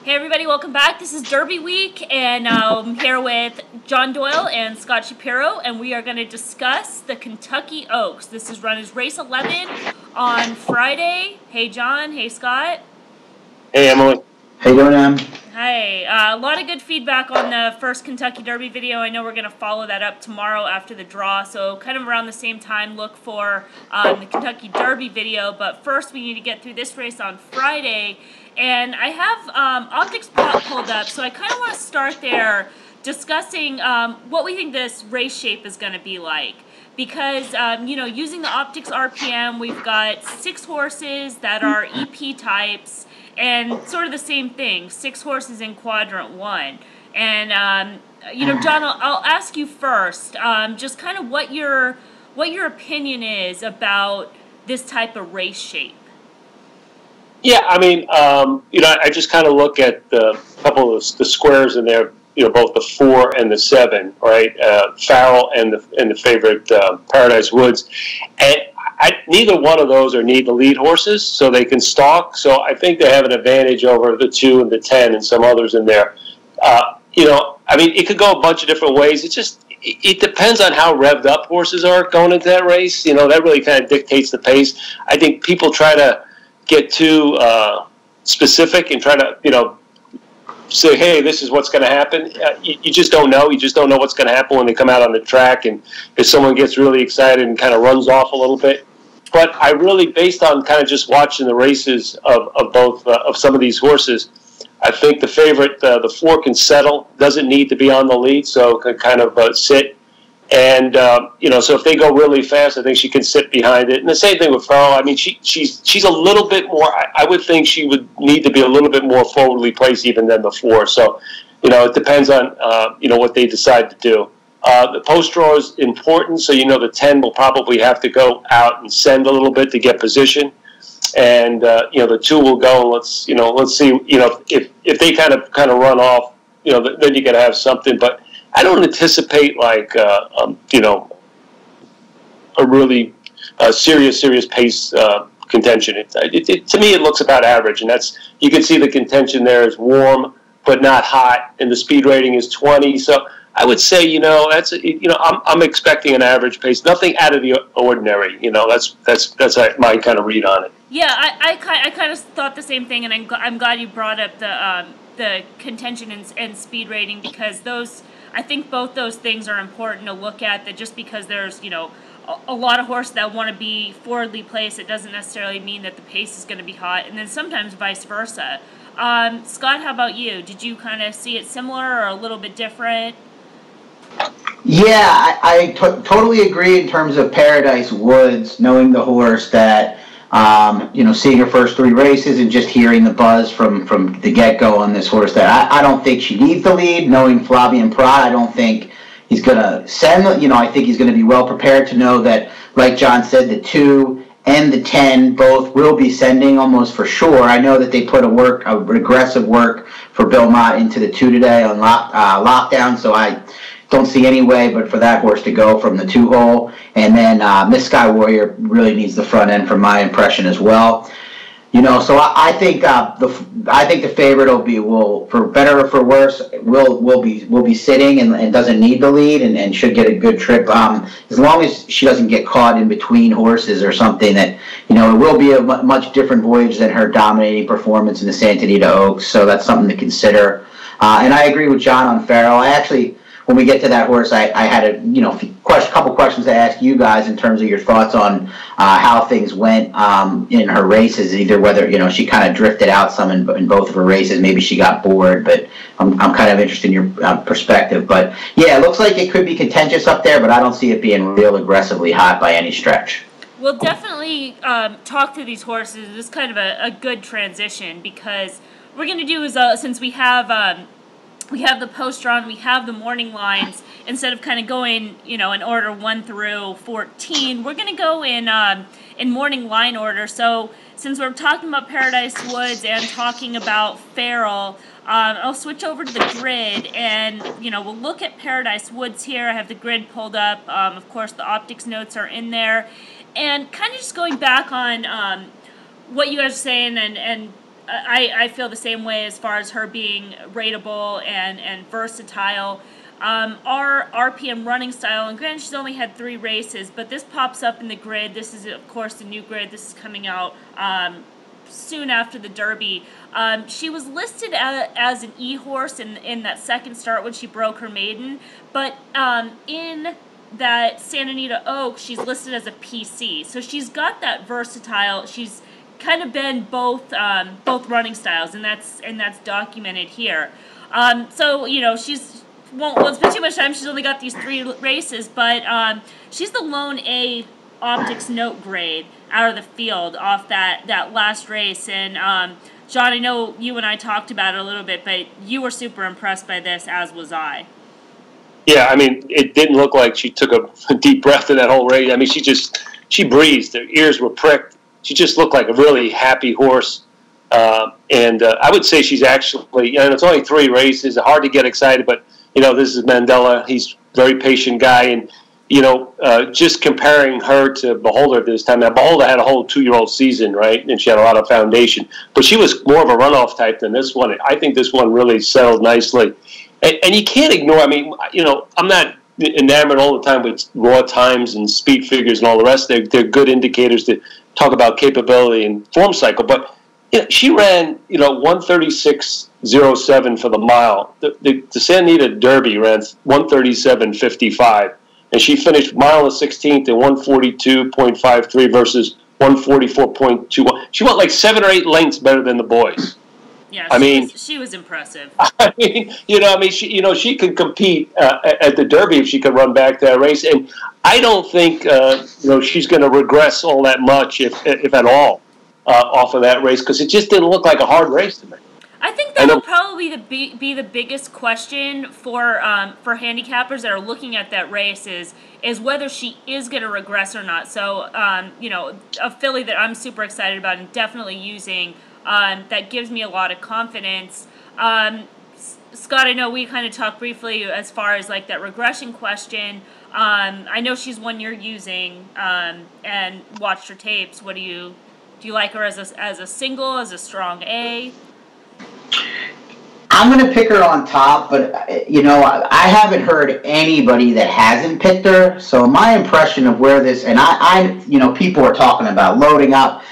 Hey everybody, welcome back. This is Derby Week, and I'm here with John Doyle and Scott Shapiro, and we are going to discuss the Kentucky Oaks. This is run as race 11 on Friday. Hey John, hey Scott. Hey Emily. Hey, doing, Em? Hi. A lot of good feedback on the first Kentucky Derby video. I know we're going to follow that up tomorrow after the draw, so kind of around the same time, look for the Kentucky Derby video. But first, we need to get through this race on Friday. And I have Optics pulled up, so I kind of want to start there discussing what we think this race shape is going to be like. Because, you know, using the Optics RPM, we've got 6 horses that are EP types, and sort of the same thing, 6 horses in quadrant 1. And, you know, John, I'll ask you first, just kind of what your opinion is about this type of race shape. Yeah, I mean, you know, I just kind of look at the couple of the squares in there. You know, both the 4 and the 7, right? Farrell and the favorite Paradise Woods, and neither one of those need the lead horses, so they can stalk. So I think they have an advantage over the 2 and the 10 and some others in there. You know, I mean, it could go a bunch of different ways. It depends on how revved up horses are going into that race. You know, that really kind of dictates the pace. I think people try to get too specific and try to, you know, say, hey, this is what's going to happen. You just don't know. You just don't know what's going to happen when they come out on the track, and if someone gets really excited and kind of runs off a little bit. But I really, based on kind of just watching the races of both of some of these horses, I think the favorite, the 4, can settle, doesn't need to be on the lead, so can kind of sit. And, you know, so if they go really fast, I think she can sit behind it. And the same thing with Farrell. I mean, she's a little bit more, I would think she would need to be a little bit more forwardly placed even than the 4. So, you know, it depends on, you know, what they decide to do. The post draw is important, so you know the 10 will probably have to go out and send a little bit to get position. And, you know, the 2 will go, let's see, you know, if they kind of run off, you know, then you got to have something. But I don't anticipate like you know, a really serious pace contention. To me, it looks about average, and that's, you can see the contention there is warm but not hot, and the speed rating is 20. So I would say, you know, that's, you know, I'm expecting an average pace, nothing out of the ordinary. You know, that's my kind of read on it. Yeah, I kind of thought the same thing, and I'm glad you brought up the contention and speed rating, because those, I think both those things are important to look at. That just because there's, you know, a lot of horses that want to be forwardly placed, it doesn't necessarily mean that the pace is going to be hot, and then sometimes vice versa. Scott, how about you? Did you kind of see it similar or a little bit different? Yeah, I totally agree in terms of Paradise Woods, knowing the horse that, you know, seeing her first 3 races and just hearing the buzz from the get-go on this horse, that I don't think she needs the lead. Knowing Flavien Prat, I don't think he's going to send, you know, I think he's going to be well prepared to know that, like John said, the 2 and the 10 both will be sending almost for sure. I know that they put a aggressive work for Belmont into the 2 today on lockdown, so I don't see any way but for that horse to go from the 2 hole. And then Miss Sky Warrior really needs the front end, from my impression as well. You know, so I think the favorite will for better or for worse, will be sitting and doesn't need the lead, and should get a good trip. As long as she doesn't get caught in between horses or something, that, you know, it will be a much different voyage than her dominating performance in the Santa Anita Oaks. So that's something to consider. And I agree with John on Farrell. I actually, when we get to that horse, I had a, you know, couple questions to ask you guys in terms of your thoughts on how things went in her races. Either whether, you know, she kind of drifted out some in both of her races, maybe she got bored, but I'm kind of interested in your perspective. But yeah, it looks like it could be contentious up there, but I don't see it being real aggressively hot by any stretch. We'll definitely talk through these horses. This is kind of a good transition, because what we're going to do is, since we have the post draw and we have the morning lines, instead of kind of going, you know, in order 1 through 14, we're going to go in morning line order. So since we're talking about Paradise Woods and talking about Farrell, I'll switch over to the grid, and, you know, we'll look at Paradise Woods here. I have the grid pulled up. Of course, the optics notes are in there. And kind of just going back on what you guys are saying, and I feel the same way as far as her being rateable and versatile. Our RPM running style, and granted she's only had 3 races, but this pops up in the grid. This is, of course, the new grid. This is coming out soon after the Derby. She was listed as an E-horse in that second start when she broke her maiden, but in that Santa Anita Oaks, she's listed as a PC. So she's got that versatile. She's kind of been both running styles, and that's documented here. So she's won't spend too much time. She's only got these 3 races, but she's the lone A Optics note grade out of the field off that last race. And John, I know you and I talked about it a little bit, but you were super impressed by this, as was I. Yeah, I mean, it didn't look like she took a deep breath in that whole race. I mean, she breathed. Her ears were pricked. She just looked like a really happy horse. And I would say she's actually, it's only 3 races. Hard to get excited, but, this is Mandela. He's a very patient guy. And, just comparing her to Beholder this time. Now, Beholder had a whole 2-year-old season, right? And she had a lot of foundation. But she was more of a runoff type than this one. I think this one really settled nicely. And you can't ignore, I mean, I'm not enamored all the time with raw times and speed figures and all the rest. They're good indicators to talk about capability and form cycle. But she ran, 136.07 for the mile. The Santa Anita Derby ran 137.55. And she finished mile and 16th at 142.53 versus 144.21. She went like 7 or 8 lengths better than the boys. Yeah, she was impressive. I mean, she could compete at the Derby if she could run back that race, and I don't think she's going to regress all that much, if at all, off of that race, because it just didn't look like a hard race to me. I think that will probably be the biggest question for handicappers that are looking at that race is whether she is going to regress or not. So, a filly that I'm super excited about and definitely using. That gives me a lot of confidence. Scott, I know we kind of talked briefly as far as like that regression question. I know she's one you're using and watched her tapes. Do you like her as a single, as a strong A? I'm going to pick her on top, but, I haven't heard anybody that hasn't picked her. So my impression of where this, and people are talking about loading up.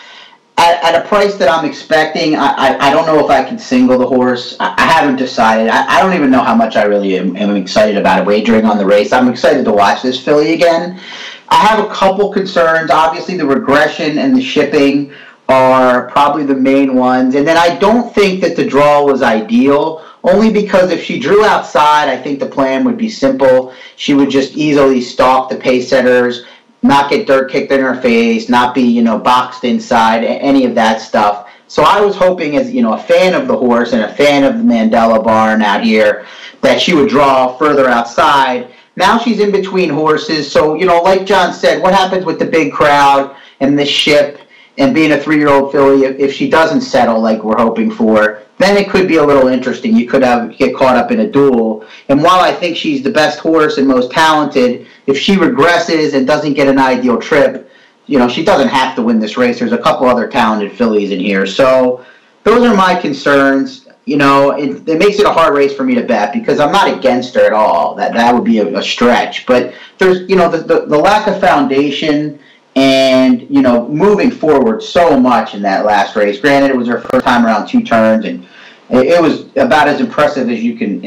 At a price that I'm expecting, I don't know if I can single the horse. I haven't decided. I don't even know how much I really am excited about wagering on the race. I'm excited to watch this filly again. I have a couple concerns. Obviously, the regression and the shipping are probably the main ones. And then I don't think that the draw was ideal, only because if she drew outside, I think the plan would be simple. She would just easily stalk the pace setters, not get dirt kicked in her face, not be, boxed inside, any of that stuff. So I was hoping, as, a fan of the horse and a fan of the Mandela barn out here, that she would draw further outside. Now she's in between horses. So, like John said, what happens with the big crowd and the ship and being a 3-year-old filly, if she doesn't settle like we're hoping for, then it could be a little interesting. You could get caught up in a duel. And while I think she's the best horse and most talented, if she regresses and doesn't get an ideal trip, she doesn't have to win this race. There's a couple other talented fillies in here. So those are my concerns. It makes it a hard race for me to bet because I'm not against her at all. That would be a stretch. But there's, the lack of foundation and, moving forward so much in that last race. Granted, it was her first time around 2 turns, and it was about as impressive as you can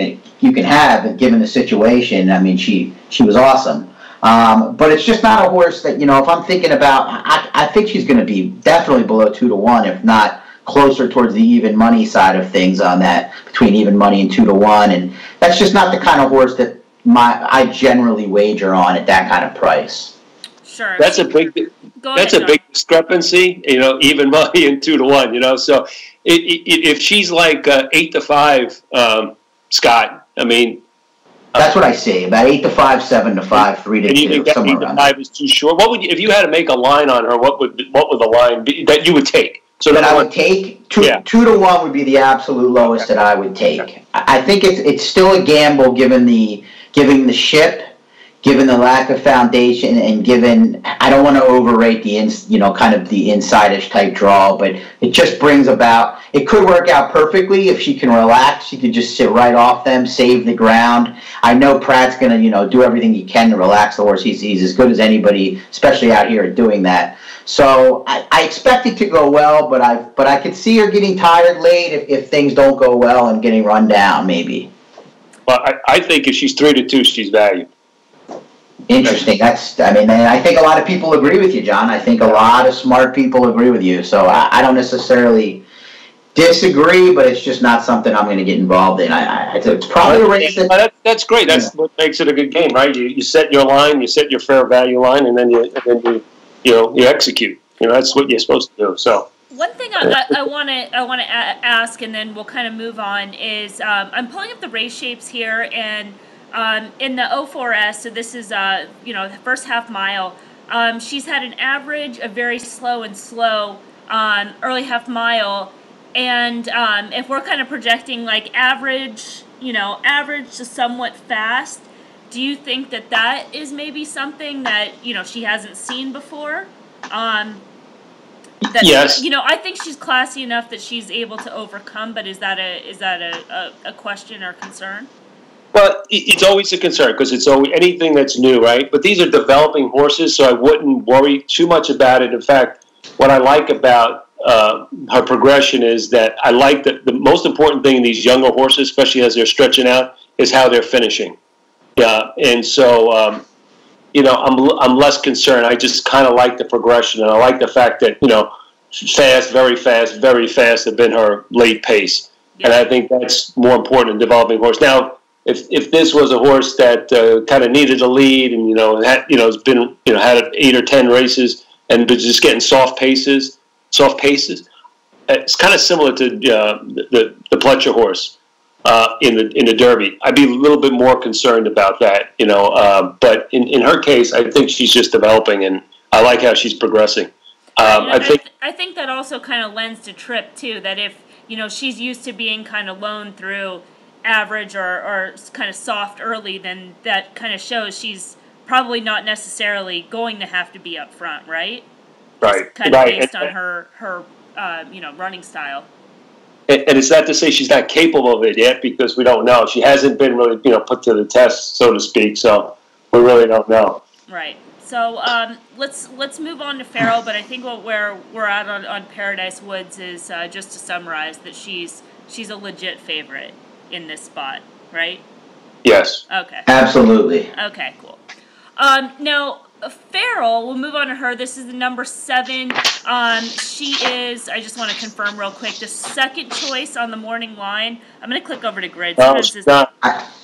have given the situation. I mean, she was awesome. But it's just not a horse that, if I'm thinking about, I think she's going to be definitely below 2-1, if not closer towards the even money side of things on that, between even money and 2-1. And that's just not the kind of horse that I generally wager on at that kind of price. Sure. That's a big discrepancy, even money and 2-1, so if she's like 8-5, Scott, I mean, that's what I see, about 8-5, 7-5, 3-2. And you think that 8-5 is too short? What would if you had to make a line on her? What would the line be that you would take? So that I would take 2-1 would be the absolute lowest that I would take. Okay. I think it's still a gamble given the ship, given the lack of foundation and given, I don't want to overrate the, kind of the inside-ish type draw, but it just brings about, it could work out perfectly if she can relax. She could just sit right off them, save the ground. I know Pratt's going to, do everything he can to relax the horse. He's as good as anybody, especially out here at doing that. So I expect it to go well, but I could see her getting tired late if things don't go well and getting run down, maybe. Well, I think if she's 3-2, she's valued. Interesting. I think a lot of people agree with you, John. I think a lot of smart people agree with you. So I don't necessarily disagree, but it's just not something I'm going to get involved in. It's probably a race that's great. That's what makes it a good game, right? You set your line, you set your fair value line, and then you execute. That's what you're supposed to do. So one thing I want to ask, and then we'll kind of move on, is I'm pulling up the race shapes here, and in the 04S, so this is the first half mile. She's had an average, a very slow and slow early half mile, and if we're kind of projecting like average to somewhat fast, do you think that is maybe something that she hasn't seen before? Yes. I think she's classy enough that she's able to overcome. But is that a question or concern? Well, it's always a concern because it's always anything that's new, right? But these are developing horses, so I wouldn't worry too much about it. In fact, what I like about her progression is that I like the most important thing in these younger horses, especially as they're stretching out, is how they're finishing. Yeah, and so I'm less concerned. I just kind of like the progression, and I like the fact that fast, very fast have been her late pace, and I think that's more important in developing horse. Now, if this was a horse that kind of needed a lead and has been had 8 or 10 races and was just getting soft paces, it's kind of similar to the Pletcher horse in the Derby. I'd be a little bit more concerned about that, but in her case, I think she's just developing, and I like how she's progressing. I think that also kind of lends to Tripp too. That if she's used to being kind of loaned through average or kind of soft early, then that kind of shows she's probably not necessarily going to have to be up front, right? Right. Just kind of based on her running style. And it's not to say she's not capable of it yet, because we don't know. She hasn't been really put to the test, so to speak. So we really don't know. Right. So let's move on to Farrell. But I think where we're at on Paradise Woods is just to summarize that she's a legit favorite in this spot, right? Yes. Okay. Absolutely. Okay, cool. Now, Farrell, we'll move on to her. This is the number 7. She is, I just want to confirm real quick, the second choice on the morning line. I'm going to click over to grid. No, she's not.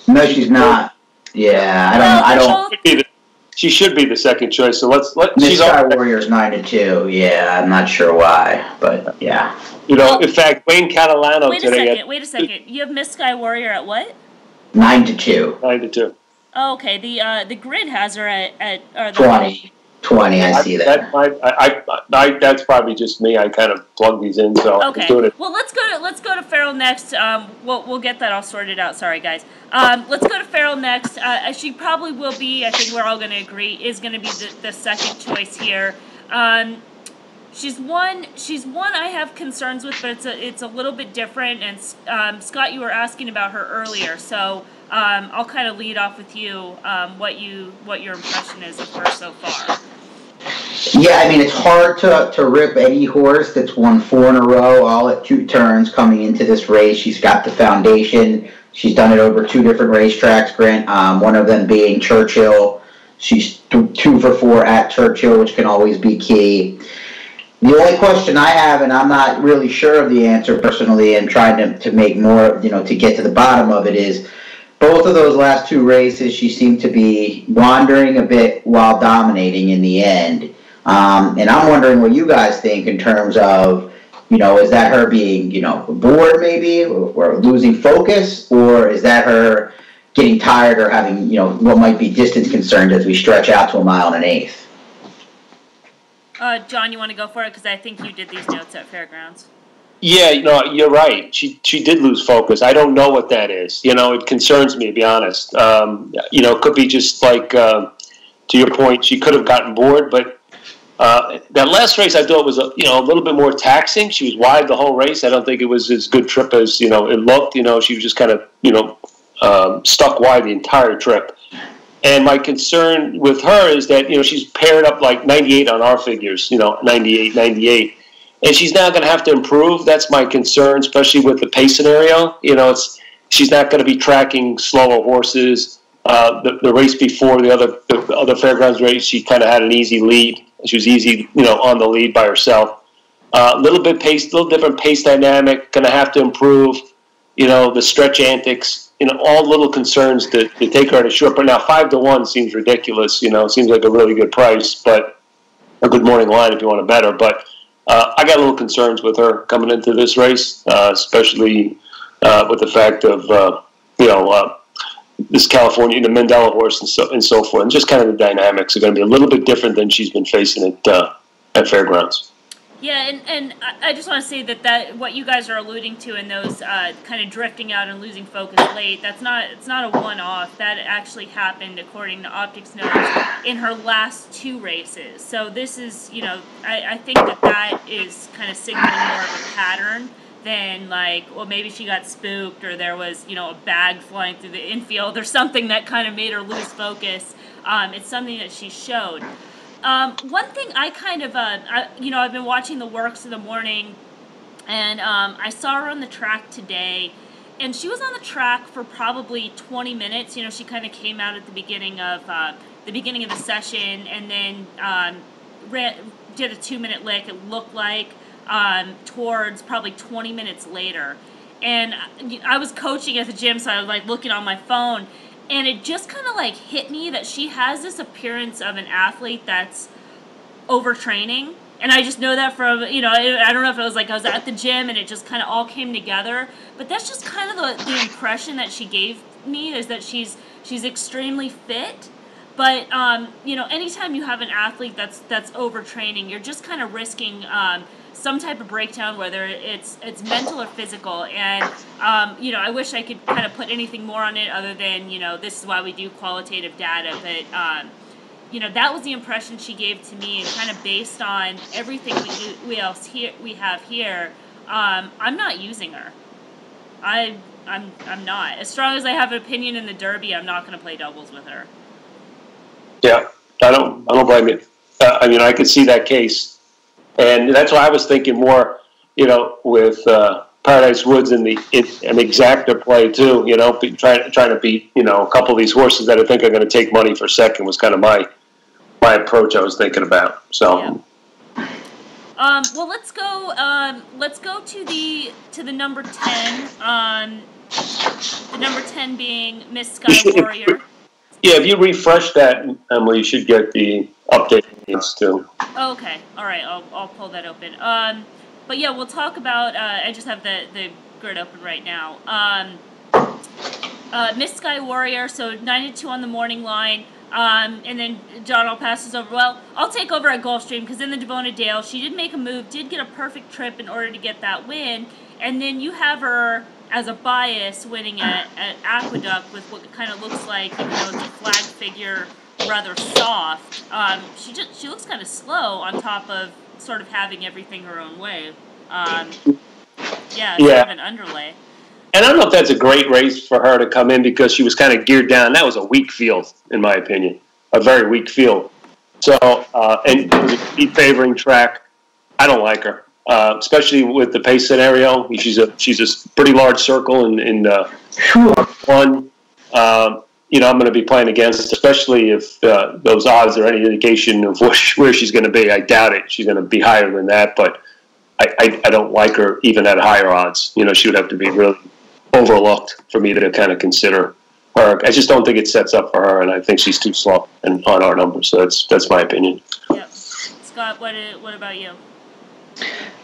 No, she's not. Yeah, I don't. She should be the second choice. So let's. Miss Sky Warrior's 9-2. Yeah, I'm not sure why, but yeah. In fact, Wayne Catalano today. Wait a second. You have Miss Sky Warrior at what? 9-2. 9-2. Oh, okay. The grid has her at 20. 20. I see that. That's probably just me. I kind of plug these in. So okay. Well, let's go to Farrell next. We'll get that all sorted out. Sorry, guys. Let's go to Farrell next. She probably will be. I think we're all going to agree is going to be the second choice here. She's one I have concerns with, but it's a little bit different. And Scott, you were asking about her earlier, so I'll kind of lead off with you. What your impression is of her so far? Yeah, I mean, it's hard to rip any horse that's won 4 in a row, all at 2 turns coming into this race. She's got the foundation. She's done it over 2 different racetracks, Grant. One of them being Churchill. She's 2 for 4 at Churchill, which can always be key. The only question I have, and I'm not really sure of the answer personally, and trying to make more, to get to the bottom of it, is both of those last 2 races, she seemed to be wandering a bit while dominating in the end. And I'm wondering what you guys think in terms of, is that her being, bored maybe, or losing focus, or is that her getting tired or having, what might be distance concerns as we stretch out to 1 1/8 miles? John, you want to go for it? Because I think you did these notes at Fairgrounds. Yeah, you're right. She did lose focus. I don't know what that is. It concerns me, to be honest. It could be just like, to your point, she could have gotten bored, but that last race I thought was a little bit more taxing. She was wide the whole race. I don't think it was as good trip as it looked. She was just kind of stuck wide the entire trip. And my concern with her is that she's paired up like 98 on our figures. 98. And she's now going to have to improve. That's my concern, especially with the pace scenario. She's not going to be tracking slower horses. The race before the other fairgrounds race, she kind of had an easy lead. She was easy, on the lead by herself. Little different pace dynamic. Going to have to improve. The stretch antics. All little concerns to take her at a short. But now 5-1 seems ridiculous. It seems like a really good price, but a good morning line if you want to bet her. But I got a little concerns with her coming into this race, especially with the fact of this California, the Mandela horse and so forth, and just kind of the dynamics are going to be a little bit different than she's been facing at fairgrounds. Yeah, and I just want to say that what you guys are alluding to in those kind of drifting out and losing focus late, it's not a one-off. That actually happened, according to Optics Notes, in her last 2 races. So this is, I think that is kind of signaling more of a pattern than maybe she got spooked or there was, a bag flying through the infield or something that kind of made her lose focus. It's something that she showed. One thing I kind of, I've been watching the works in the morning, and I saw her on the track today, and she was on the track for probably 20 minutes. She kind of came out at the beginning of the session, and then did a 2-minute lick. It looked like towards probably 20 minutes later, and I was coaching at the gym, so I was looking on my phone. And it just kind of hit me that she has this appearance of an athlete that's overtraining. And I just know that from, I don't know if it was I was at the gym and it just kind of all came together. But that's just kind of the impression that she gave me, is that she's extremely fit. But, anytime you have an athlete that's overtraining, you're just kind of risking some type of breakdown, whether it's mental or physical. And, I wish I could kind of put anything more on it other than, this is why we do qualitative data. But, that was the impression she gave to me, and kind of based on everything we have here, I'm not using her. I'm not. As strong as I have an opinion in the Derby, I'm not going to play doubles with her. Yeah, I don't blame you. I could see that case. And that's why I was thinking more, with Paradise Woods and an exacta play too. Trying to beat a couple of these horses that I think are going to take money for second was kind of my approach I was thinking about. So. Yeah. Well, let's go to the number 10. The number 10 being Miss Sky Warrior. Yeah, if you refresh that, Emily, you should get the updated names too. Oh, okay. All right. I'll pull that open. But yeah, we'll talk about. I just have the grid open right now. Miss Sky Warrior. So 9-2 on the morning line. And then John, I'll pass this over. Well, I'll take over at Gulfstream because in the Devona Dale, she did make a move, did get a perfect trip in order to get that win, and then you have her as a bias winning at Aqueduct with what kind of looks like, even though it's a flag figure, rather soft. She looks kind of slow on top of sort of having everything her own way. Sort of an underlay. And I don't know if that's a great race for her to come in because she was kind of geared down. That was a weak field, in my opinion, a very weak field. So, and it was a speed favoring track. I don't like her. Especially with the pace scenario. She's a pretty large circle in one. I'm going to be playing against, especially if those odds are any indication of where she's going to be. I doubt it. She's going to be higher than that, but I don't like her even at higher odds. She would have to be really overlooked for me to kind of consider her. I just don't think it sets up for her, and I think she's too slow on our numbers. So that's my opinion. Yep. Scott, what about you?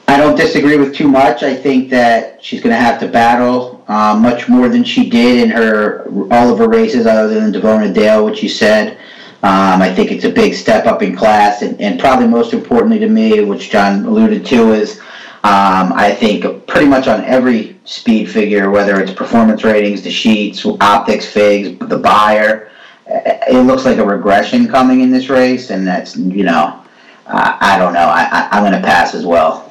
I don't disagree with too much. I think that she's going to have to battle much more than she did in all of her races other than Devona Dale, which you said. I think it's a big step up in class, and probably most importantly to me, which John alluded to, is I think pretty much on every speed figure, whether it's performance ratings, the sheets, optics, figs, the buyer, it looks like a regression coming in this race, and that's, I don't know. I'm going to pass as well.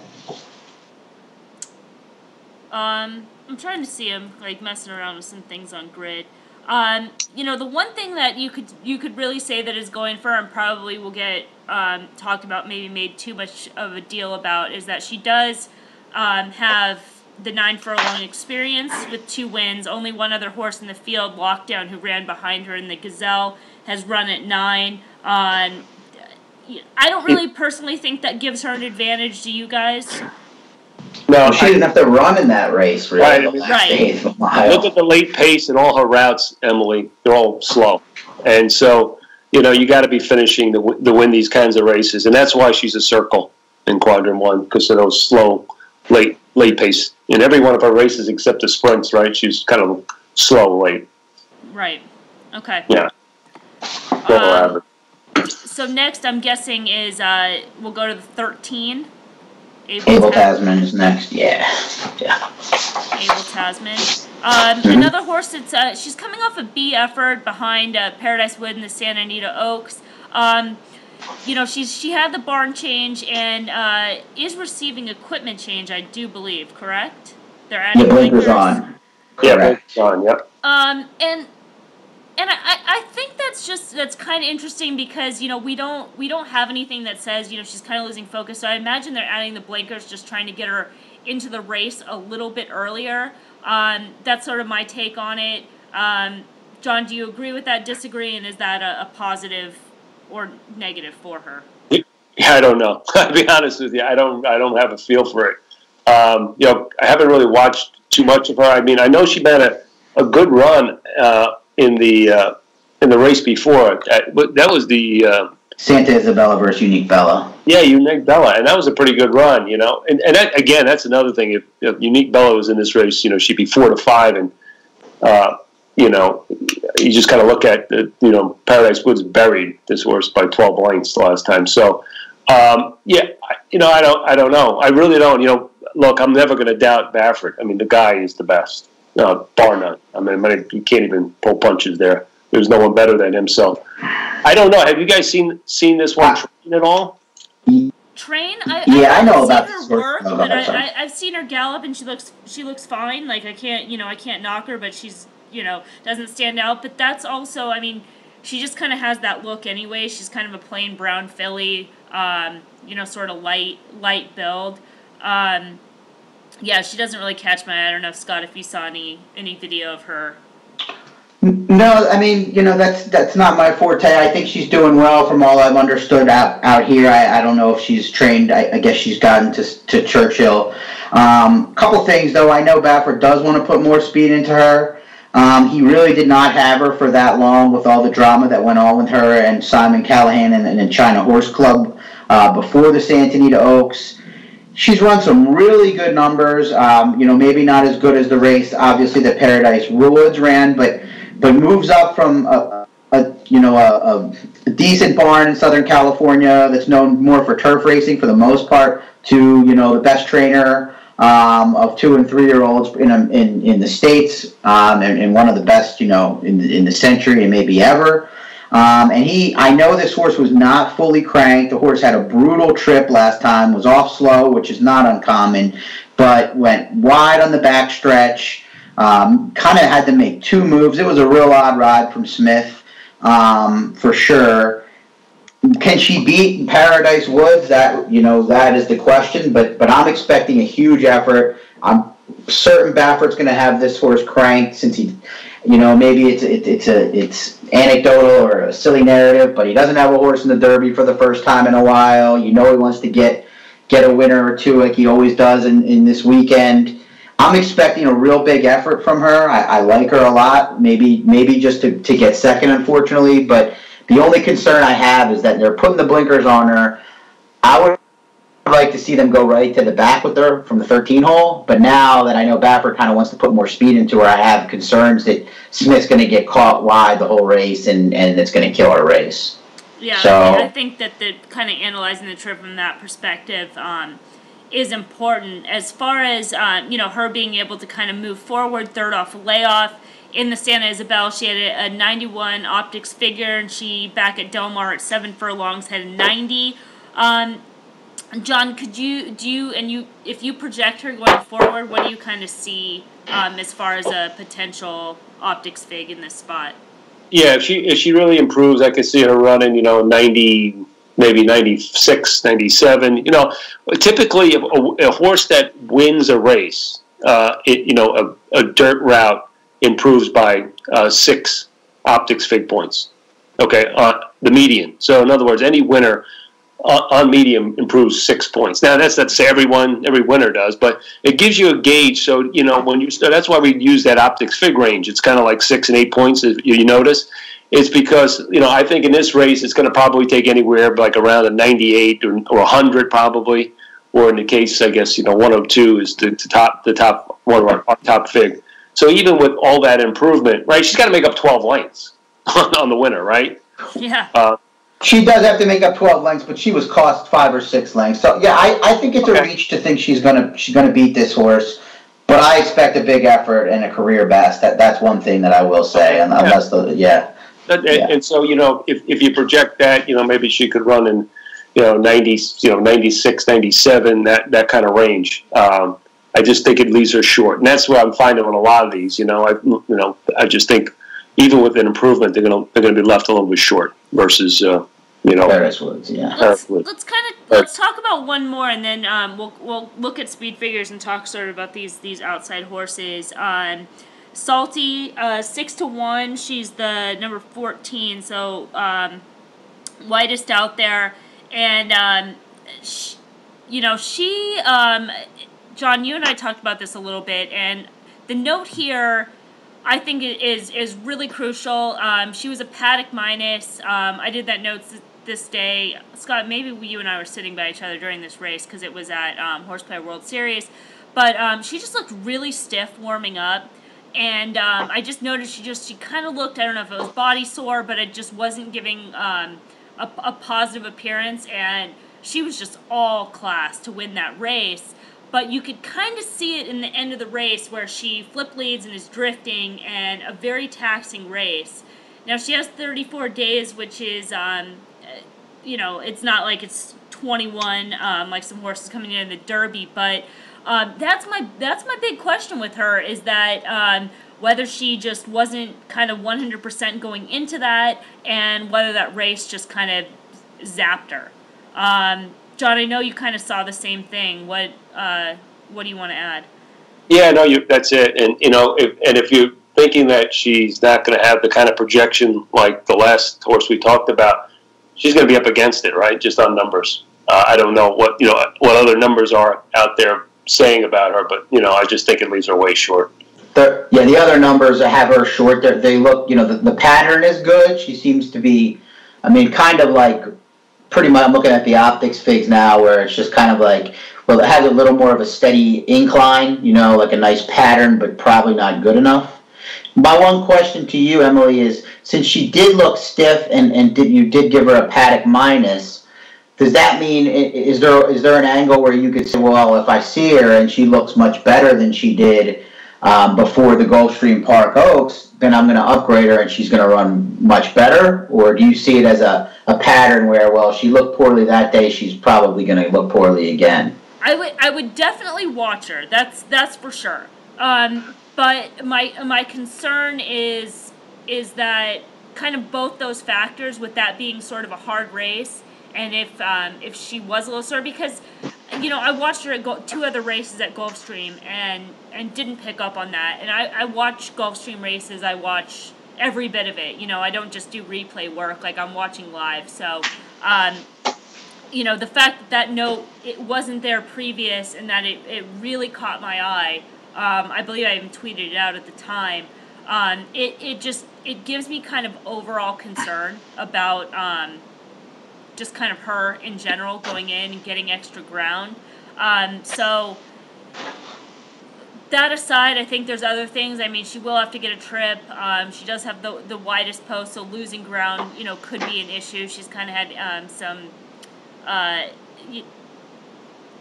I'm trying to see him like messing around with some things on grid. The one thing that you could really say that is going for, and probably will get talked about, maybe made too much of a deal about, is that she does have the 9 furlong experience with 2 wins. Only one other horse in the field, Lockdown, who ran behind her in the Gazelle, has run at 9. I don't really personally think that gives her an advantage. Do you guys? No, she didn't have to run in that race, really. Right. Look at the late pace and all her routes, Emily. They're all slow. And so, you got to be finishing to win these kinds of races. And that's why she's a circle in Quadrant 1, because of those slow, late pace. In every one of her races except the sprints, right? She's kind of slow late. Right. Okay. Yeah. So next, I'm guessing, is we'll go to the 13. Abel Tasman is next. Yeah. Abel Tasman. Another horse that's she's coming off a B effort behind Paradise Wood and the Santa Anita Oaks. She had the barn change and is receiving equipment change, I do believe. Correct? They're adding blinkers on. Yeah, blinkers on. Yep. And I think that's kind of interesting because we don't have anything that says she's kind of losing focus. So I imagine they're adding the blinkers, just trying to get her into the race a little bit earlier. That's sort of my take on it. John, do you agree with that? Disagree? And is that a positive or negative for her? Yeah, I don't know. I'll be honest with you. I don't have a feel for it. I haven't really watched too much of her. I mean, I know she had a good run in the race before. That was the Santa Isabella versus Unique Bella. Yeah, Unique Bella, and that was a pretty good run, And that, again, that's another thing. If Unique Bella was in this race, she'd be 4-5, and you just kind of look at Paradise Woods buried this horse by 12 lengths the last time. So, I don't know. I really don't. Look, I'm never going to doubt Baffert. I mean, the guy is the best. Bar none. I mean, you can't even pull punches there. There's no one better than him. So, I don't know. Have you guys seen this one train at all? Train? I know about her work, but I've seen her gallop, and she looks fine. Like I can't knock her, but she's doesn't stand out. But that's also, I mean, she just kind of has that look anyway. She's kind of a plain brown filly, sort of light build. Yeah, she doesn't really catch my eye. I don't know, Scott, if you saw any video of her. No, I mean, that's not my forte. I think she's doing well from all I've understood out here. I don't know if she's trained. I guess she's gotten to Churchill. Couple things, though. I know Baffert does want to put more speed into her. He really did not have her for that long with all the drama that went on with her and Simon Callahan and China Horse Club before the Santa Anita Oaks. She's run some really good numbers, maybe not as good as the race, obviously, that Paradise Woods ran, but moves up from a decent barn in Southern California that's known more for turf racing for the most part to, the best trainer of 2- and 3-year-olds in the States, and one of the best, in the century and maybe ever. I know this horse was not fully cranked. The horse had a brutal trip last time, was off slow, which is not uncommon, but went wide on the backstretch, kind of had to make 2 moves. It was a real odd ride from Smith, for sure. Can she beat Paradise Woods? That is the question, but I'm expecting a huge effort. I'm certain Baffert's going to have this horse cranked since he, maybe it's anecdotal or a silly narrative, but he doesn't have a horse in the Derby for the first time in a while. He wants to get a winner or two like he always does in this weekend. I'm expecting a real big effort from her. I like her a lot. Maybe just to get second, unfortunately, but the only concern I have is that they're putting the blinkers on her. I would like to see them go right to the back with her from the 13 hole, but now that I know Baffert kind of wants to put more speed into her, I have concerns that Smith's going to get caught wide the whole race and it's going to kill her race. Yeah, so I think that the kind of analyzing the trip from that perspective, is important. As far as, you know, her being able to kind of move forward, third off a layoff. In the Santa Isabel, she had a 91 Optics figure, and she, back at Del Mar at 7 furlongs, had a 90. John, could you, if you project her going forward, what do you kind of see as far as a potential Optics fig in this spot? Yeah, if she really improves, I could see her running, 90, maybe 96, 97. Typically a horse that wins a race, a dirt route improves by 6 Optics fig points. Okay, the median. So in other words, any winner on medium improves 6 points. Now that's not to say every winner does, but it gives you a gauge. So when you start, that's why we use that Optics fig range. It's kind of like 6 and 8 points. If you notice, it's because I think in this race it's going to probably take anywhere like around a 98 or 100 probably, or in the case I guess 102 is the top one of our top fig. So even with all that improvement, right, she's got to make up 12 lengths on the winner, right? Yeah. She does have to make up 12 lengths, but she was cost 5 or 6 lengths. So yeah, I think it's a reach to think she's gonna beat this horse. But I expect a big effort and a career best. That's one thing that I will say. Unless And so if you project that, maybe she could run in 90, 96, 97, that kind of range. I just think it leaves her short, and that's what I'm finding on a lot of these. I just think even with an improvement, they're gonna be left a little bit short versus Ferris Woods. Yeah. Let's talk about one more, and then we'll look at speed figures and talk sort of about these outside horses. Salty, 6-1. She's the number 14, so lightest out there, and John, you and I talked about this a little bit, and the note here, I think, is really crucial. She was a paddock minus. I did that note this day. Scott, maybe you and I were sitting by each other during this race because it was at Horseplay World Series. But she just looked really stiff warming up. And I just noticed she kind of looked, I don't know if it was body sore, but it just wasn't giving a positive appearance. And she was just all class to win that race. But you could kind of see it in the end of the race where she flip leads and is drifting, and a very taxing race. Now, she has 34 days, which is, it's not like it's 21 like some horses coming in the Derby, but that's my big question with her, is that whether she just wasn't kind of 100% going into that, and whether that race just kind of zapped her. John, I know you kind of saw the same thing. What do you want to add? Yeah, no, that's it. And if you're thinking that she's not going to have the kind of projection like the last horse we talked about, she's going to be up against it, right? Just on numbers. I don't know what other numbers are out there saying about her, but I just think it leaves her way short. The other numbers have her short. They look, the pattern is good. She seems to be, kind of like. Pretty much, I'm looking at the Optics figs now, where it's just kind of like, well, it has a little more of a steady incline, like a nice pattern, but probably not good enough. My one question to you, Emily, is since she did look stiff and you did give her a paddock minus, does that mean is there an angle where you could say, well, if I see her and she looks much better than she did before the Gulfstream Park Oaks, then I'm going to upgrade her and she's going to run much better? Or do you see it as a pattern where, well, she looked poorly that day, she's probably going to look poorly again? I would definitely watch her. That's for sure. But my concern is that kind of both those factors, with that being sort of a hard race, and if she was a little sore, because I watched her at 2 other races at Gulfstream and didn't pick up on that. And I watch Gulfstream races. I watch every bit of it. I don't just do replay work. Like, I'm watching live. So, the fact that note, it wasn't there previous, and that it really caught my eye. I believe I even tweeted it out at the time. It gives me kind of overall concern about just kind of her in general going in and getting extra ground. So that aside, I think there's other things. She will have to get a trip. She does have the widest post, so losing ground, could be an issue. She's kind of had some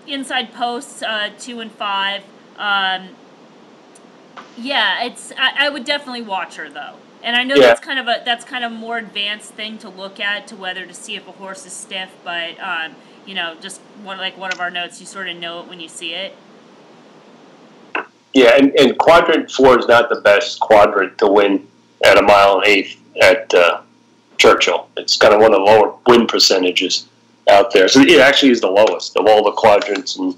inside posts 2 and 5. Yeah, I would definitely watch her though, and I know that's kind of a more advanced thing to look at to whether to see if a horse is stiff, but you know, just one of our notes, you sort of know it when you see it. Yeah, and quadrant 4 is not the best quadrant to win at 1 1/8 at Churchill. It's kind of one of the lower win percentages out there. So it actually is the lowest of all the quadrants. And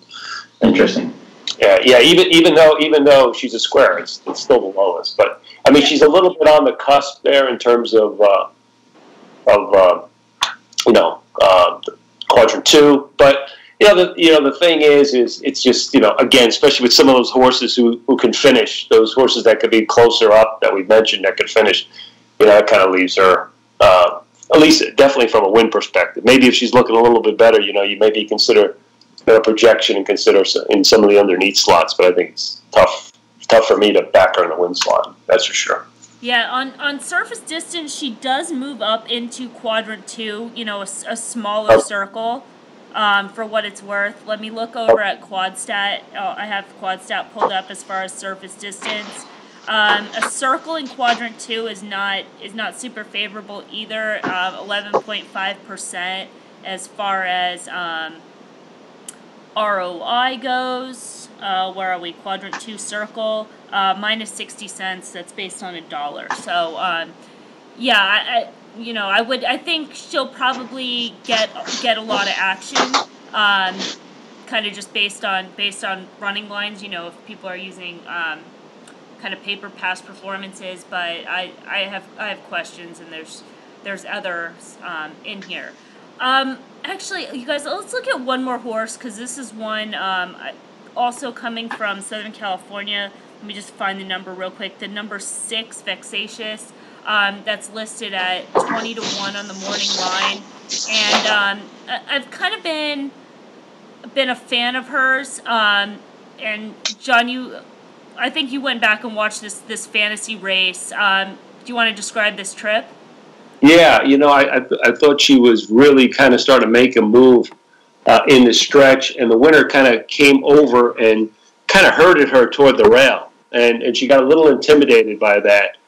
interesting. Yeah. Even though she's a square, it's still the lowest. But I mean, she's a little bit on the cusp there in terms of quadrant 2. But the thing is it's just again, especially with some of those horses who can finish, those horses that could be closer up that we mentioned that could finish. That kind of leaves her. At least definitely from a win perspective. Maybe if she's looking a little bit better, you maybe consider a projection and consider in some of the underneath slots. But I think it's tough for me to back her in a win slot. That's for sure. Yeah, on surface distance, she does move up into quadrant 2. A smaller circle. For what it's worth, let me look over at QuadStat. I have QuadStat pulled up as far as surface distance. A circle in quadrant 2 is not super favorable either. 11.5% as far as ROI goes. Where are we? Quadrant 2 circle minus 60 cents. That's based on $1. So yeah, I think she'll probably get a lot of action. Kind of just based on running lines. If people are using kind of paper past performances, but I have questions, and there's others in here. Actually, you guys, let's look at one more horse, because this is one also coming from Southern California. Let me just find the number real quick. The number 6, Vexatious, that's listed at 20 to 1 on the morning line, and I've kind of been a fan of hers. And John, I think you went back and watched this fantasy race. Do you want to describe this trip? Yeah, I thought she was really kind of starting to make a move in the stretch, and the winner kind of came over and kind of herded her toward the rail, and she got a little intimidated by that,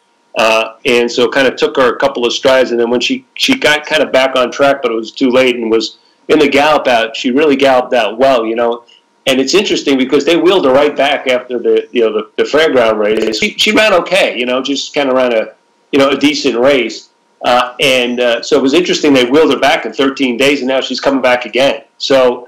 and so kind of took her a couple of strides, and then when she got kind of back on track, but it was too late, and was in the gallop out, she really galloped out well, And it's interesting because they wheeled her right back after the fairground race. She ran okay, just kind of ran a decent race, so it was interesting. They wheeled her back in 13 days, and now she's coming back again. So,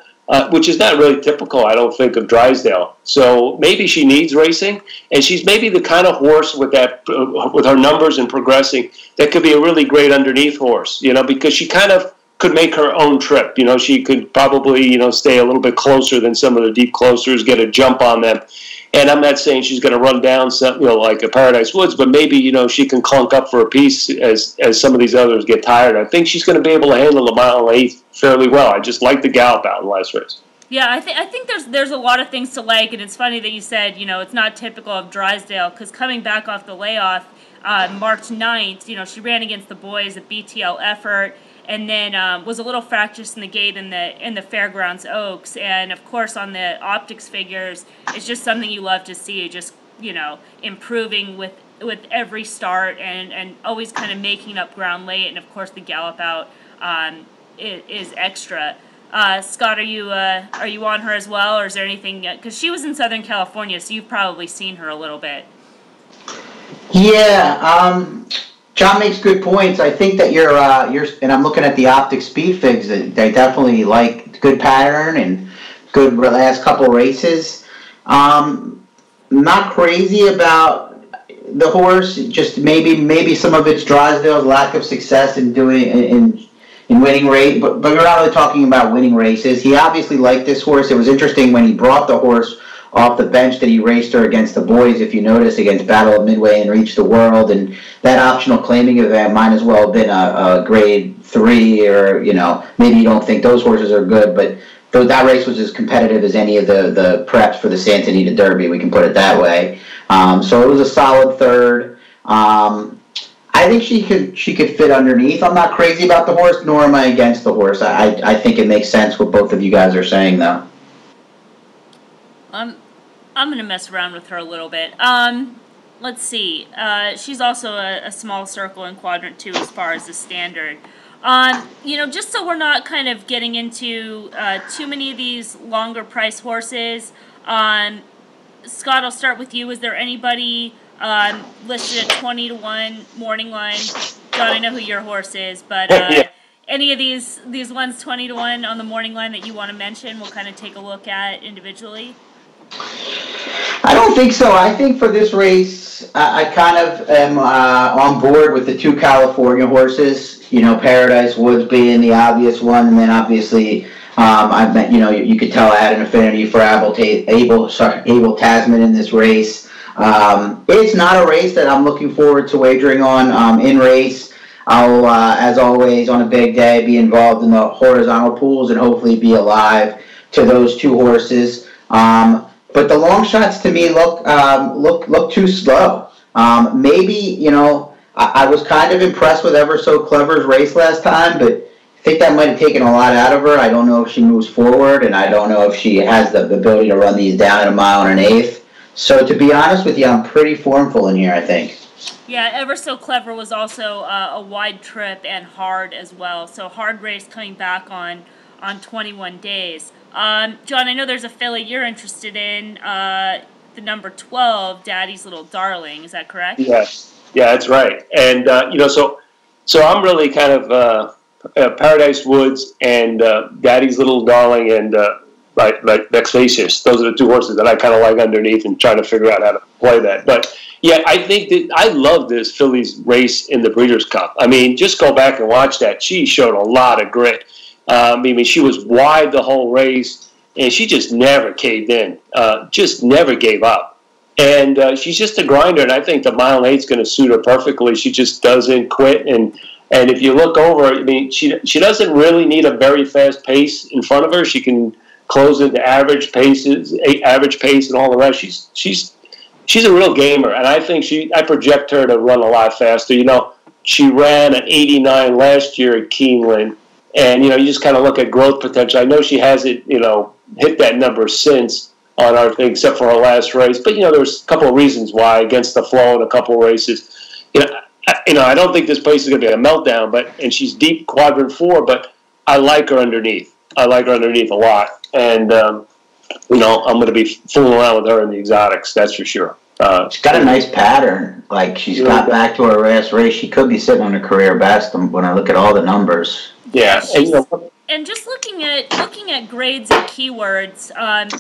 which is not really typical, I don't think, of Drysdale. So maybe she needs racing, and she's maybe the kind of horse with her numbers and progressing that could be a really great underneath horse. Because she kind of could make her own trip. She could probably, stay a little bit closer than some of the deep closers, get a jump on them. And I'm not saying she's going to run down something, like a Paradise Woods, but maybe, she can clunk up for a piece as some of these others get tired. I think she's going to be able to handle 1 1/8 fairly well. I just like the gallop out in the last race. Yeah, I think there's a lot of things to like, and it's funny that you said, it's not typical of Drysdale, because coming back off the layoff, March 9th, she ran against the boys, a BTL effort, and then was a little fractious in the gate in the Fairgrounds Oaks, and of course on the Optics figures, it's just something you love to see, just improving with every start, and always kind of making up ground late, and of course the gallop out is extra. Scott, are you on her as well, or is there anything? Because she was in Southern California, so you've probably seen her a little bit. Yeah. John makes good points. I think that you're, and I'm looking at the Optic speed figs. That they definitely like good pattern and good last couple races. Not crazy about the horse. Just maybe some of it's Drysdale's lack of success in winning race. But we're not really talking about winning races. He obviously liked this horse. It was interesting when he brought the horse off the bench that he raced her against the boys, if you notice, against Battle of Midway and Reach the World, and that optional claiming event might as well have been a grade 3, or maybe you don't think those horses are good, but that race was as competitive as any of the preps for the Santa Anita Derby, we can put it that way. So it was a solid third. I think she could fit underneath. I'm not crazy about the horse, nor am I against the horse. I think it makes sense what both of you guys are saying, though. I'm gonna mess around with her a little bit. Let's see. She's also a small circle in quadrant 2 as far as the standard. Just so we're not kind of getting into too many of these longer price horses. Scott, I'll start with you. Is there anybody listed at 20 to 1 morning line? John, I know who your horse is, but Yeah. any of these ones 20 to 1 on the morning line that you want to mention, we'll kind of take a look at individually. I don't think so. I think for this race, I kind of am on board with the 2 California horses. Paradise Woods being the obvious one, and then obviously, I've met. You could tell I had an affinity for Abel Tasman in this race. It's not a race that I'm looking forward to wagering on in race. I'll, as always, on a big day, be involved in the horizontal pools and hopefully be alive to those 2 horses. But the long shots to me look too slow. Maybe I was kind of impressed with Ever So Clever's race last time, but I think that might have taken a lot out of her. I don't know if she moves forward, and I don't know if she has the ability to run these down at 1 1/8. So to be honest with you, I'm pretty formful in here, I think. Yeah, Ever So Clever was also a wide trip and hard as well. So hard race coming back on 21 days. John, I know there's a filly you're interested in, the number 12, Daddy's Little Darling. Is that correct? Yes. Yeah, that's right. And, so I'm really kind of Paradise Woods and Daddy's Little Darling and like Vexatious. Those are the 2 horses that I kind of like underneath and trying to figure out how to play that. But, yeah, I think that I love this filly's race in the Breeders' Cup. I mean, just go back and watch that. She showed a lot of grit. I mean, she was wide the whole race, and she just never caved in, just never gave up. And she's just a grinder, and I think the 1 8 is going to suit her perfectly. She just doesn't quit, and if you look over, I mean, she doesn't really need a very fast pace in front of her. She can close into average pace and all the rest. She's a real gamer, and I think I project her to run a lot faster. She ran an 89 last year at Keeneland. And, you just kind of look at growth potential. I know she hasn't, hit that number since on our thing, except for her last race. But, there's a couple of reasons why against the flow in a couple of races. I don't think this place is going to be a meltdown, and she's deep quadrant 4, but I like her underneath. I like her underneath a lot. And, I'm going to be fooling around with her in the exotics, that's for sure. She's got a nice pattern. Like, she's got back to her last race. She could be sitting on a career best when I look at all the numbers. Yeah, and just looking at grades and keywords,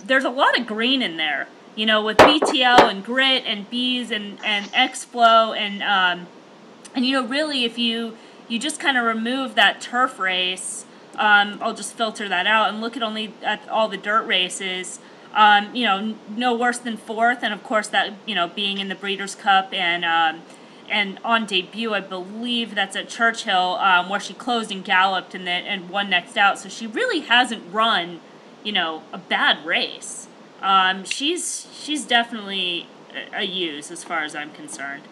there's a lot of green in there. With BTL and grit and B's and X flow and really if you just kind of remove that turf race, I'll just filter that out and look at all the dirt races. No worse than 4th, and of course that being in the Breeders' Cup and on debut, I believe that's at Churchill, where she closed and galloped and won next out. So she really hasn't run, a bad race. She's definitely a use as far as I'm concerned.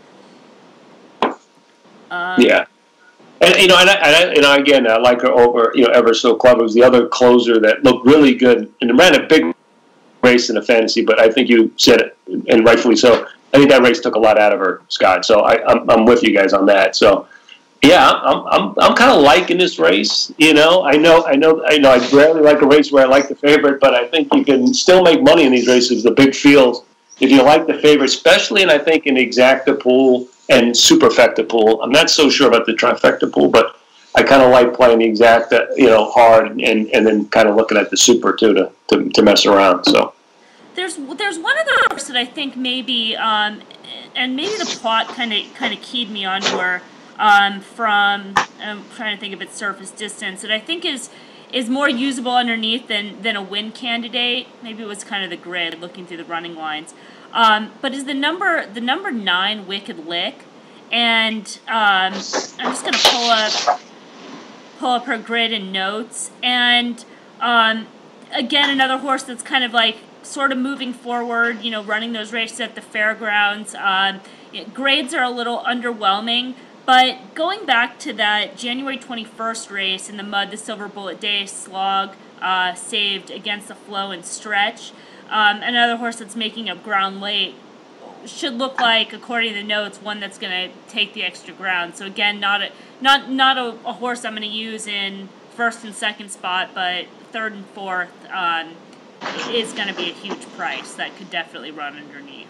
Yeah, and again, I like her over Ever So Clever was the other closer that looked really good and ran a big race in the fantasy. But I think you said it, and rightfully so. I think that race took a lot out of her, Scott. So I'm with you guys on that. So yeah, I'm kind of liking this race. I know I rarely like a race where I like the favorite, but I think you can still make money in these races, the big fields, if you like the favorite, especially. And I think in the exacta pool and superfecta pool, I'm not so sure about the trifecta pool, but I kind of like playing the exacta, hard, and then kind of looking at the super too to mess around. So. There's one other horse that I think maybe, and maybe the plot kind of keyed me onto her from, I'm trying to think of its surface distance, that I think is more usable underneath than a win candidate. Maybe it was kind of the grid looking through the running lines, but is the number 9 Wicked Lick, and I'm just gonna pull up her grid and notes, and again another horse that's kind of like sort of moving forward, running those races at the fairgrounds. Grades are a little underwhelming, but going back to that January 21st race in the mud, the Silver Bullet Day slog saved against the flow and stretch, Another horse that's making up ground late should look like, according to the notes, one that's going to take the extra ground. So again, not a horse I'm going to use in first and second spot, but third and fourth is going to be a huge price that could definitely run underneath.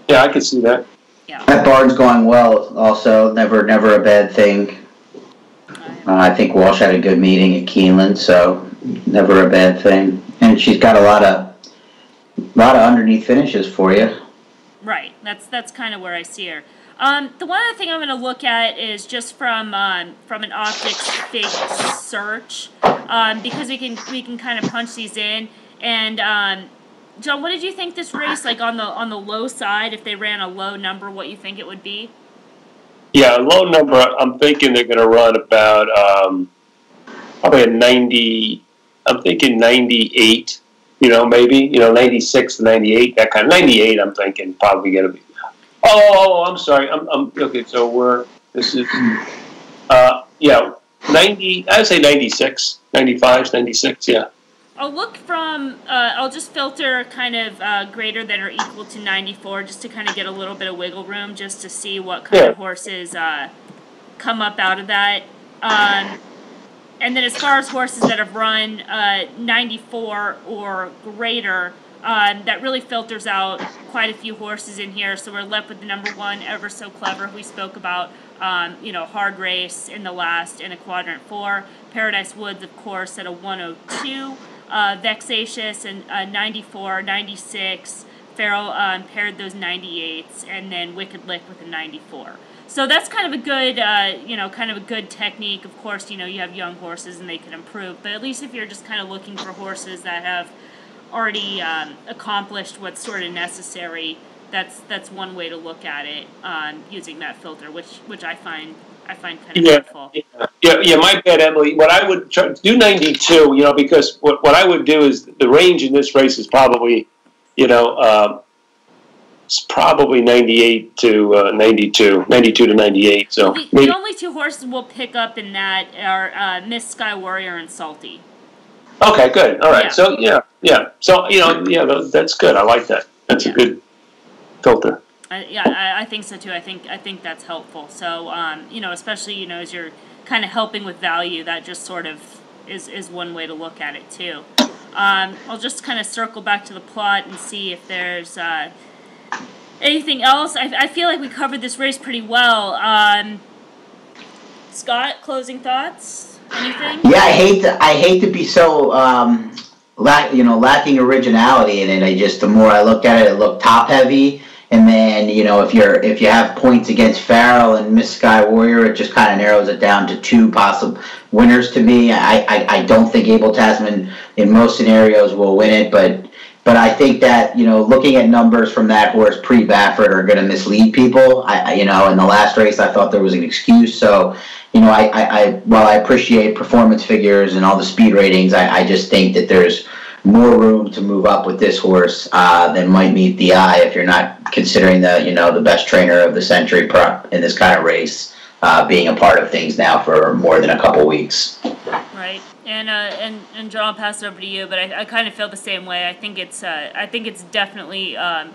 Yeah, I could see that. Yeah. That barn's going well. Also, never a bad thing. I think Walsh had a good meeting at Keeneland, so never a bad thing. And she's got a lot of underneath finishes for you. Right. That's kind of where I see her. The one other thing I'm going to look at is just from an OptixEQ search, because we can kind of punch these in. And John, what did you think this race, like on the low side, if they ran a low number, what you think it would be? Yeah, a low number. I'm thinking they're going to run about probably a 90. I'm thinking 98. Maybe 96 to 98. That kind of 98. I'm thinking probably going to be. Oh, I'm sorry. I'm okay. So this is 90. I'd say 96, 95, 96. Yeah. I'll look from, I'll just filter kind of greater than or equal to 94 just to kind of get a little bit of wiggle room just to see what kind of horses come up out of that. And then as far as horses that have run 94 or greater, that really filters out quite a few horses in here. So we're left with the number one, Ever So Clever, who we spoke about, hard race in the last in a quadrant 4. Paradise Woods, of course, at a 102. Vexatious and 94, 96. Farrell paired those 98s, and then Wicked Lick with a 94. So that's kind of a good, kind of a good technique. Of course, you have young horses and they can improve, but at least if you're just kind of looking for horses that have already accomplished what's sort of necessary, that's one way to look at it using that filter, which I find kind of helpful. Yeah. My bad, Emily. What I would try to do 92, because what I would do is the range in this race is probably, it's probably 98 to 92 to 98. So the only two horses we'll pick up in that are Miss Sky Warrior and Salty. Okay, good. All right. Yeah. So yeah. So that's good. I like that. That's a good filter. I think so too. I think that's helpful. So especially as you're kind of helping with value, that just sort of is one way to look at it too. I'll just kind of circle back to the plot and see if there's anything else. I feel like we covered this race pretty well. Scott, closing thoughts? Anything? Yeah, I hate to be so lacking originality in it. The more I look at it, it looked top heavy. And then, if you have points against Farrell and Miss Sky Warrior, it just kind of narrows it down to two possible winners to me. I don't think Abel Tasman in most scenarios will win it, but I think that, looking at numbers from that horse pre-Baffert are going to mislead people. In the last race, I thought there was an excuse. So, while I appreciate performance figures and all the speed ratings, I just think that there's more room to move up with this horse than might meet the eye if you're not considering the best trainer of the century in this kind of race being a part of things now for more than a couple weeks. Right, and John, I'll pass it over to you, but I kind of feel the same way. I think it's definitely a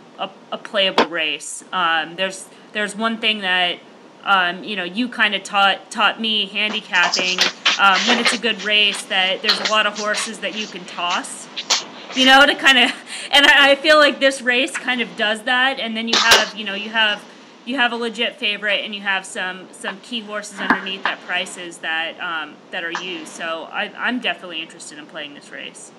playable race. There's one thing that you kind of taught me handicapping when it's a good race, that there's a lot of horses that you can toss, to kind of, and I feel like this race kind of does that. And then you have a legit favorite, and you have some key horses underneath at prices that are used. So I'm definitely interested in playing this race.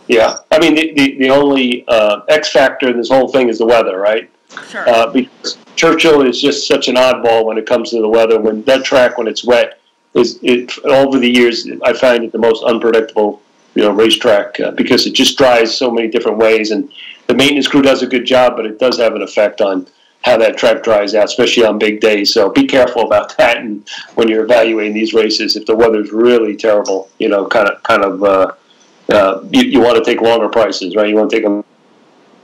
Yeah, I mean the only X factor in this whole thing is the weather, right? Sure. Because Churchill is just such an oddball when it comes to the weather. When that track, when it's wet, over the years I find it the most unpredictable racetrack because it just dries so many different ways, and the maintenance crew does a good job, but it does have an effect on how that track dries out, especially on big days. So be careful about that, and when you're evaluating these races, if the weather's really terrible, you want to take longer prices, right? You want to take a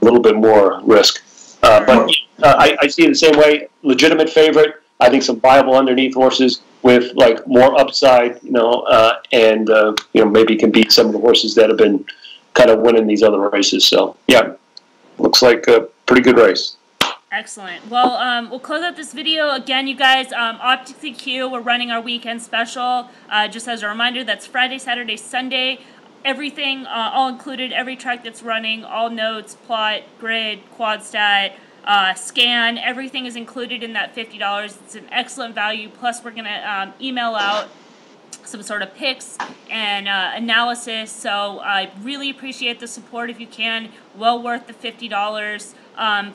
little bit more risk. But I see it the same way. Legitimate favorite. I think some viable underneath horses with more upside, and maybe can beat some of the horses that have been kind of winning these other races. So yeah, looks like a pretty good race. Excellent. Well, we'll close out this video. Again, you guys, OptixEQ, we're running our weekend special. Just as a reminder, that's Friday, Saturday, Sunday. Everything, all included, every track that's running, all notes, plot, grid, quad stat, scan, everything is included in that $50. It's an excellent value. Plus, we're going to email out some sort of picks and analysis. So I really appreciate the support if you can. Well worth the $50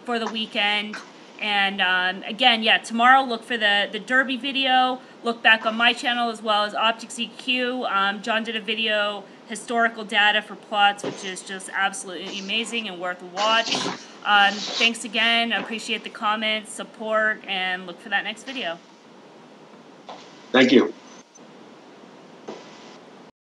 for the weekend. And again, yeah, tomorrow look for the Derby video. Look back on my channel as well as OptixEQ. John did a video, historical data for plots, which is just absolutely amazing and worth a watch. Thanks again. I appreciate the comments, support, and look for that next video. Thank you.